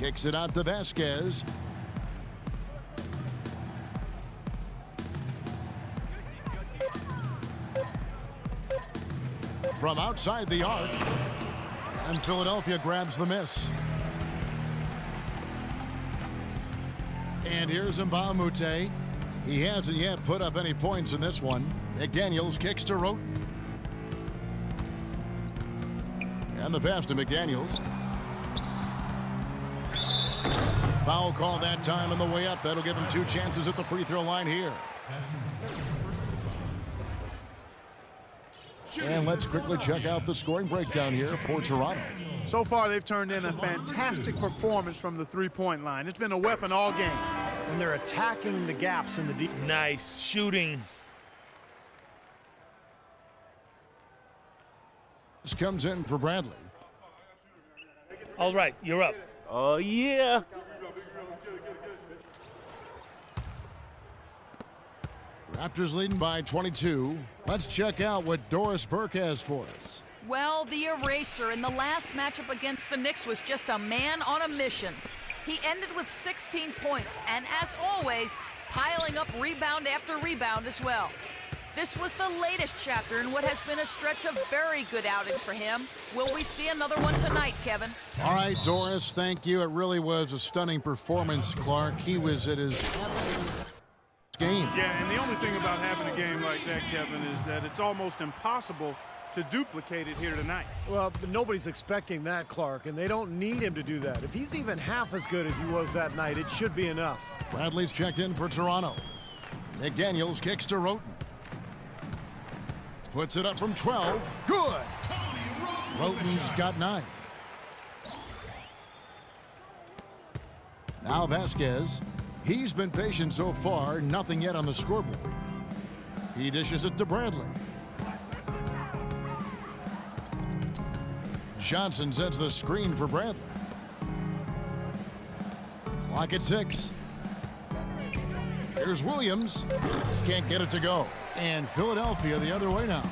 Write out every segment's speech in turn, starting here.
Kicks it out to Vasquez. From outside the arc. And Philadelphia grabs the miss. And here's Mbah a Moute. He hasn't yet put up any points in this one. McDaniels kicks to Roten. And the pass to McDaniels. Foul call that time on the way up. That'll give him 2 chances at the free throw line here. And let's quickly check out the scoring breakdown here for Toronto. So far, they've turned in a fantastic performance from the three-point line. It's been a weapon all game. And they're attacking the gaps in the deep. Nice shooting. This comes in for Bradley. All right, you're up. Oh, yeah. Raptors leading by 22. Let's check out what Doris Burke has for us. Well, the eraser in the last matchup against the Knicks was just a man on a mission. He ended with 16 points, and as always, piling up rebound after rebound as well. This was the latest chapter in what has been a stretch of very good outings for him. Will we see another one tonight, Kevin? All right, Doris, thank you. It really was a stunning performance, Clark. He was at his absolute game. Yeah, and the only thing about having a game like that, Kevin, is that it's almost impossible to duplicate it here tonight. Well, but nobody's expecting that, Clark, and they don't need him to do that. If he's even half as good as he was that night, it should be enough. Bradley's checked in for Toronto. McDaniels kicks to Roten. Puts it up from 12. Good. Roten's got 9. Now Vasquez. He's been patient so far. Nothing yet on the scoreboard. He dishes it to Bradley. Johnson sets the screen for Bradley. Clock at 6. Here's Williams. Can't get it to go. And Philadelphia the other way now.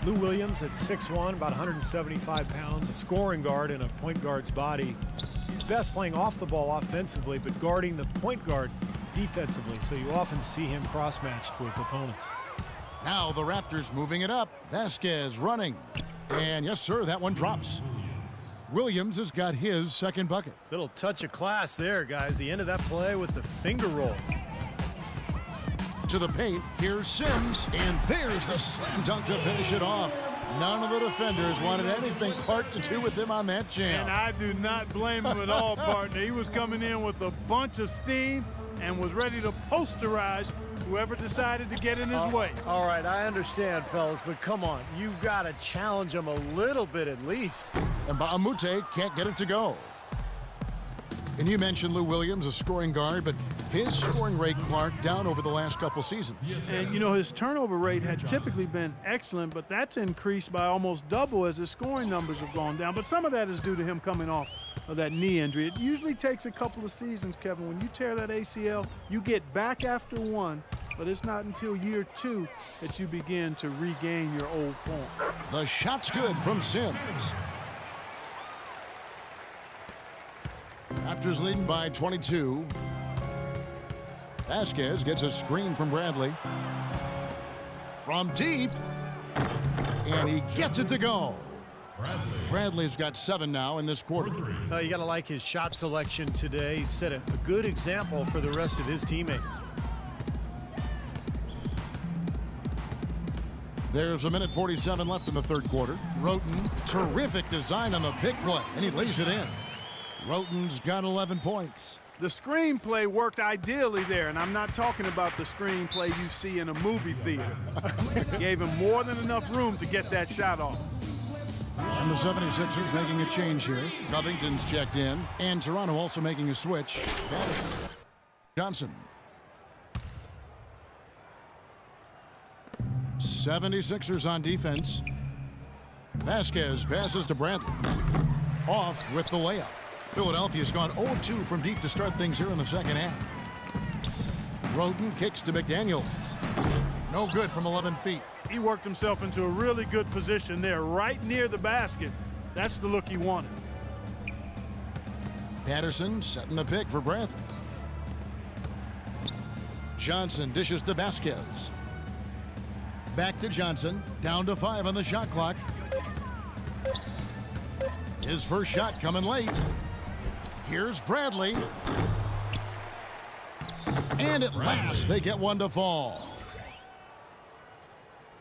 Lou Williams at 6'1", about 175 pounds, a scoring guard in a point guard's body. He's best playing off the ball offensively, but guarding the point guard defensively, so you often see him cross-matched with opponents. Now the Raptors moving it up. Vasquez running. And yes, sir, that one drops. Williams has got his second bucket. Little touch of class there, guys. The end of that play with the finger roll. To the paint, here's Sims, and there's the slam dunk to finish it off. None of the defenders wanted anything Clark to do with him on that jam. And I do not blame him at all, partner. He was coming in with a bunch of steam and was ready to posterize whoever decided to get in his way. All right, I understand, fellas, but come on. You've got to challenge him a little bit at least. And Mbah a Moute can't get it to go. And you mentioned Lou Williams, a scoring guard, but his scoring rate, Clark, down over the last couple seasons. And, you know, his turnover rate had typically been excellent, but that's increased by almost double as his scoring numbers have gone down. But some of that is due to him coming off of that knee injury. It usually takes a couple of seasons, Kevin. When you tear that ACL, you get back after one, but it's not until year 2 that you begin to regain your old form. The shot's good from Sims. Raptors leading by 22. Vasquez gets a screen from Bradley. From deep. And he gets it to go. Bradley's got 7 now in this quarter. You got to like his shot selection today. He set a good example for the rest of his teammates. There's a minute 47 left in the third quarter. Roten, terrific design on the pick play, and he lays it in. Roten's got 11 points. The screenplay worked ideally there, and I'm not talking about the screenplay you see in a movie theater. Gave him more than enough room to get that shot off. And the 76ers making a change here. Covington's checked in, and Toronto also making a switch. Johnson. 76ers on defense. Vasquez passes to Bradley. Off with the layup. Philadelphia's gone 0-2 from deep to start things here in the second half. Roten kicks to McDaniels. No good from 11 feet. He worked himself into a really good position there, right near the basket. That's the look he wanted. Patterson setting the pick for Bradley. Johnson dishes to Vasquez. Back to Johnson. Down to 5 on the shot clock. His first shot coming late. Here's Bradley. And at last, they get one to fall.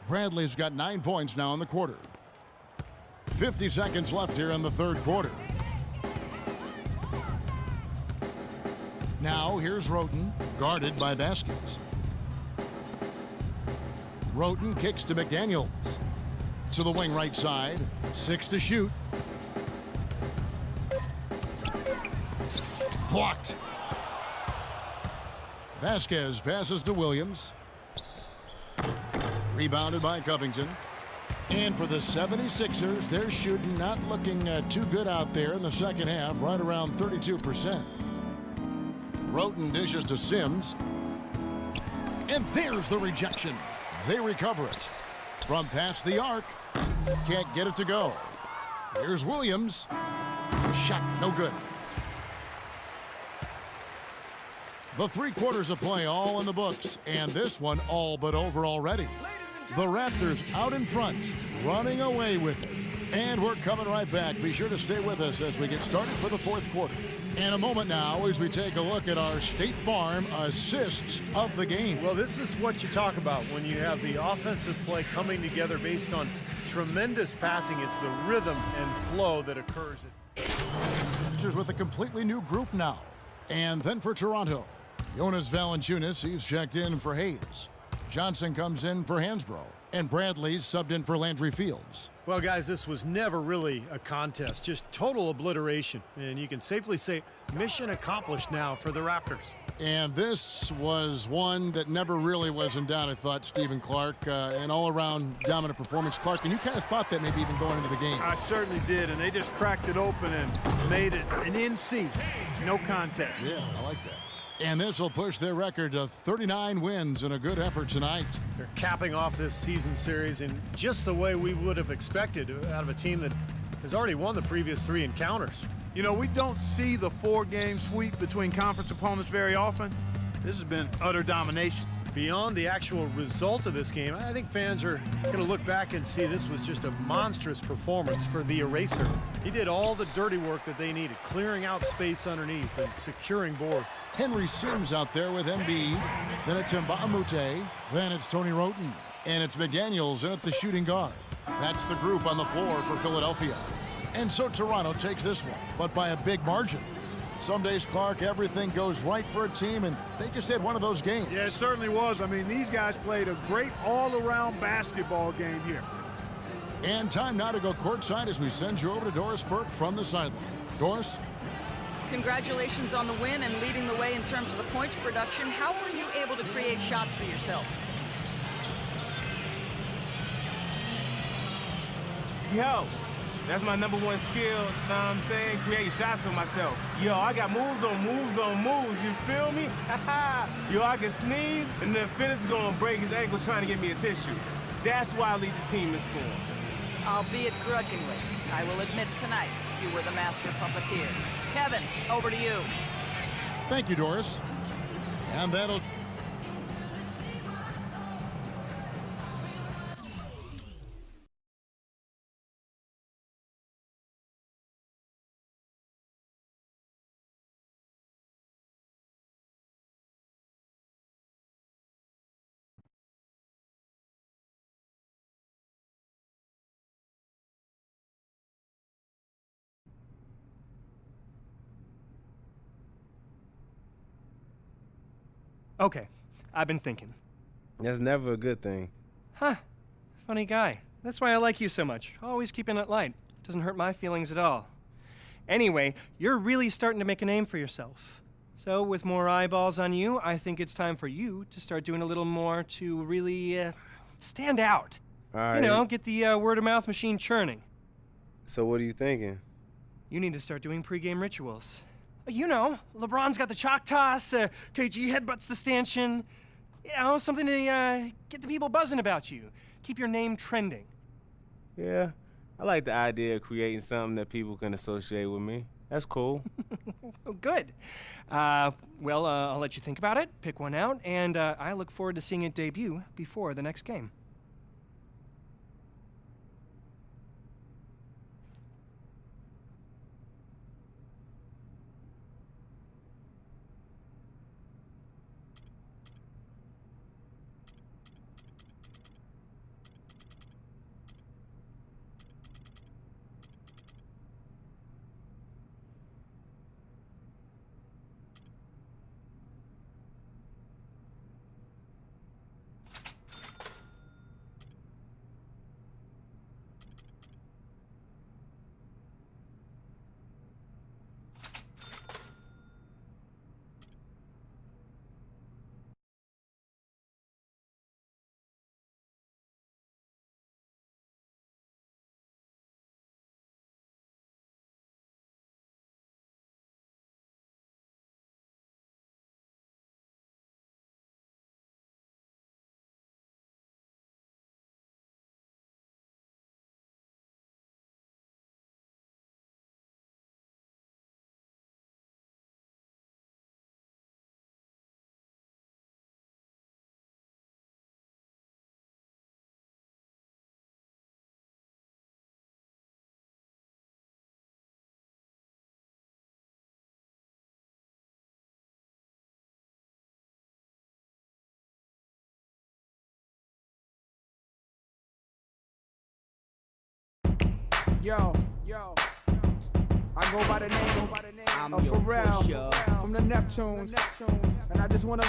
Bradley's got 9 points now in the quarter. 50 seconds left here in the third quarter. Now here's Roten, guarded by Vasquez. Roten kicks to McDaniels. To the wing right side. 6 to shoot. Blocked. Vasquez passes to Williams. Rebounded by Covington. And for the 76ers, they're shooting not looking too good out there in the second half, right around 32%. Roten dishes to Sims. And there's the rejection. They recover it. From past the arc. Can't get it to go. Here's Williams. Shot no good. The 3 quarters of play all in the books, and this one all but over already. The Raptors out in front, running away with it. And we're coming right back. Be sure to stay with us as we get started for the fourth quarter. In a moment now, as we take a look at our State Farm assists of the game. Well, this is what you talk about when you have the offensive play coming together based on tremendous passing. It's the rhythm and flow that occurs. Raptors with a completely new group now. And then for Toronto, Jonas Valanciunas, he's checked in for Hayes. Johnson comes in for Hansbrough. And Bradley's subbed in for Landry Fields. Well, guys, this was never really a contest, just total obliteration. And you can safely say mission accomplished now for the Raptors. And this was one that never really was in doubt, I thought, Stephen Clark. An all-around dominant performance. Clark, and you kind of thought that maybe even going into the game. I certainly did, and they just cracked it open and made it an NC. No contest. Yeah, I like that. And this will push their record to 39 wins in a good effort tonight. They're capping off this season series in just the way we would have expected out of a team that has already won the previous 3 encounters. You know, we don't see the 4-game sweep between conference opponents very often. This has been utter domination. Beyond the actual result of this game, I think fans are going to look back and see this was just a monstrous performance for the Eraser. He did all the dirty work that they needed, clearing out space underneath and securing boards. Henry Sims out there with Embiid. Then it's Mbamute. Then it's Tony Roten. And it's McDaniels in at the shooting guard. That's the group on the floor for Philadelphia. And so Toronto takes this one, but by a big margin. Some days, Clark, everything goes right for a team, and they just had one of those games. Yeah, it certainly was. I mean, these guys played a great all-around basketball game here. And time now to go courtside as we send you over to Doris Burke from the sideline. Doris? Congratulations on the win and leading the way in terms of the points production. How were you able to create shots for yourself? Yo, that's my number one skill, you know what I'm saying? Creating shots for myself. Yo, I got moves on moves on moves, you feel me? Yo, I can sneeze, and the defender's gonna break his ankle trying to get me a tissue. That's why I lead the team in scoring. Albeit grudgingly, I will admit tonight you were the master puppeteer. Kevin, over to you. Thank you, Doris. And that'll... Okay, I've been thinking. That's never a good thing. Huh, funny guy. That's why I like you so much. Always keeping it light. Doesn't hurt my feelings at all. Anyway, you're really starting to make a name for yourself. So with more eyeballs on you, I think it's time for you to start doing a little more to really stand out. All right. You know, get the word-of-mouth machine churning. So what are you thinking? You need to start doing pregame rituals. You know, LeBron's got the chalk toss, KG headbutts the stanchion. You know, something to get the people buzzing about you. Keep your name trending. Yeah, I like the idea of creating something that people can associate with me. That's cool. Oh, good. Well, I'll let you think about it, pick one out, and I look forward to seeing it debut before the next game. Yo, I go by the name of Pharrell from the Neptunes, and I just wanna